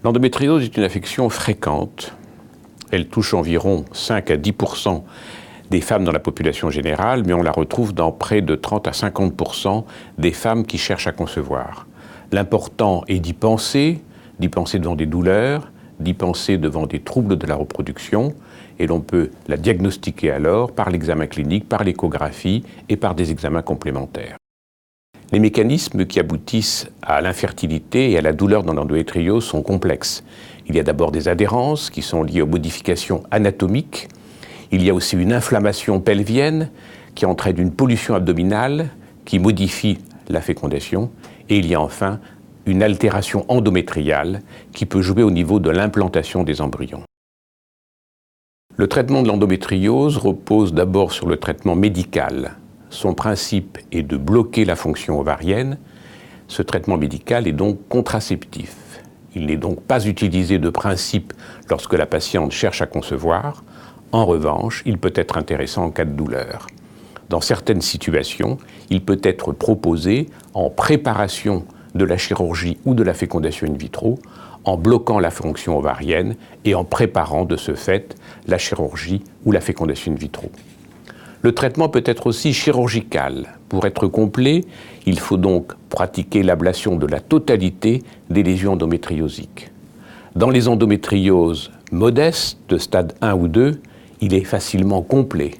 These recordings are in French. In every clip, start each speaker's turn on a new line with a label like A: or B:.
A: L'endométriose est une affection fréquente. Elle touche environ 5 à 10% des femmes dans la population générale, mais on la retrouve dans près de 30 à 50% des femmes qui cherchent à concevoir. L'important est d'y penser devant des douleurs, d'y penser devant des troubles de la reproduction, et l'on peut la diagnostiquer alors par l'examen clinique, par l'échographie et par des examens complémentaires. Les mécanismes qui aboutissent à l'infertilité et à la douleur dans l'endométriose sont complexes. Il y a d'abord des adhérences qui sont liées aux modifications anatomiques. Il y a aussi une inflammation pelvienne qui entraîne une pollution abdominale qui modifie la fécondation. Et il y a enfin une altération endométriale qui peut jouer au niveau de l'implantation des embryons. Le traitement de l'endométriose repose d'abord sur le traitement médical. Son principe est de bloquer la fonction ovarienne. Ce traitement médical est donc contraceptif. Il n'est donc pas utilisé de principe lorsque la patiente cherche à concevoir. En revanche, il peut être intéressant en cas de douleur. Dans certaines situations, il peut être proposé en préparation de la chirurgie ou de la fécondation in vitro, en bloquant la fonction ovarienne et en préparant de ce fait la chirurgie ou la fécondation in vitro. Le traitement peut être aussi chirurgical. Pour être complet, il faut donc pratiquer l'ablation de la totalité des lésions endométriosiques. Dans les endométrioses modestes, de stade 1 ou 2, il est facilement complet.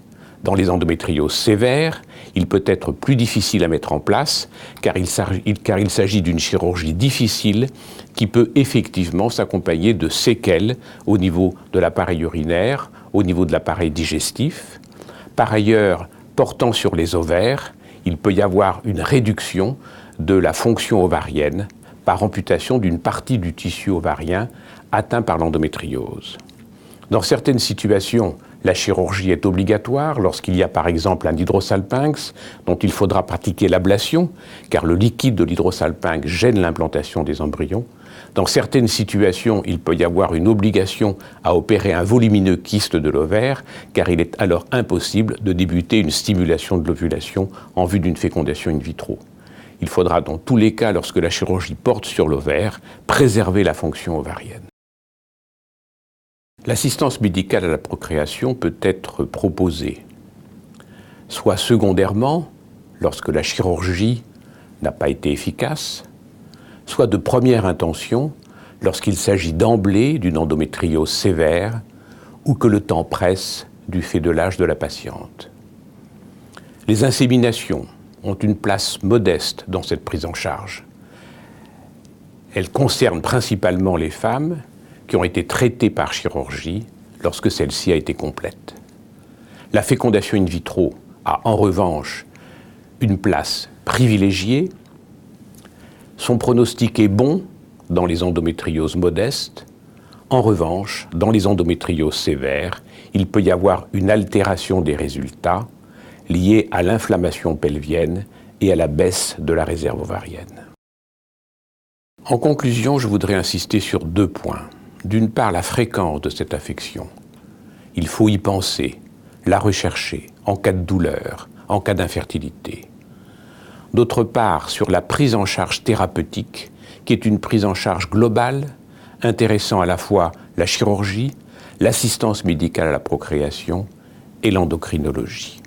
A: Dans les endométrioses sévères, il peut être plus difficile à mettre en place car il s'agit d'une chirurgie difficile qui peut effectivement s'accompagner de séquelles au niveau de l'appareil urinaire, au niveau de l'appareil digestif. Par ailleurs, portant sur les ovaires, il peut y avoir une réduction de la fonction ovarienne par amputation d'une partie du tissu ovarien atteint par l'endométriose. Dans certaines situations, la chirurgie est obligatoire lorsqu'il y a par exemple un hydrosalpinx dont il faudra pratiquer l'ablation car le liquide de l'hydrosalpinx gêne l'implantation des embryons. Dans certaines situations, il peut y avoir une obligation à opérer un volumineux kyste de l'ovaire car il est alors impossible de débuter une stimulation de l'ovulation en vue d'une fécondation in vitro. Il faudra dans tous les cas, lorsque la chirurgie porte sur l'ovaire, préserver la fonction ovarienne. L'assistance médicale à la procréation peut être proposée, soit secondairement, lorsque la chirurgie n'a pas été efficace, soit de première intention, lorsqu'il s'agit d'emblée d'une endométriose sévère ou que le temps presse du fait de l'âge de la patiente. Les inséminations ont une place modeste dans cette prise en charge. Elles concernent principalement les femmes qui ont été traitées par chirurgie lorsque celle-ci a été complète. La fécondation in vitro a en revanche une place privilégiée. Son pronostic est bon dans les endométrioses modestes. En revanche, dans les endométrioses sévères, il peut y avoir une altération des résultats liée à l'inflammation pelvienne et à la baisse de la réserve ovarienne. En conclusion, je voudrais insister sur 2 points. D'une part, la fréquence de cette affection. Il faut y penser, la rechercher en cas de douleur, en cas d'infertilité. D'autre part, sur la prise en charge thérapeutique, qui est une prise en charge globale, intéressant à la fois la chirurgie, l'assistance médicale à la procréation et l'endocrinologie.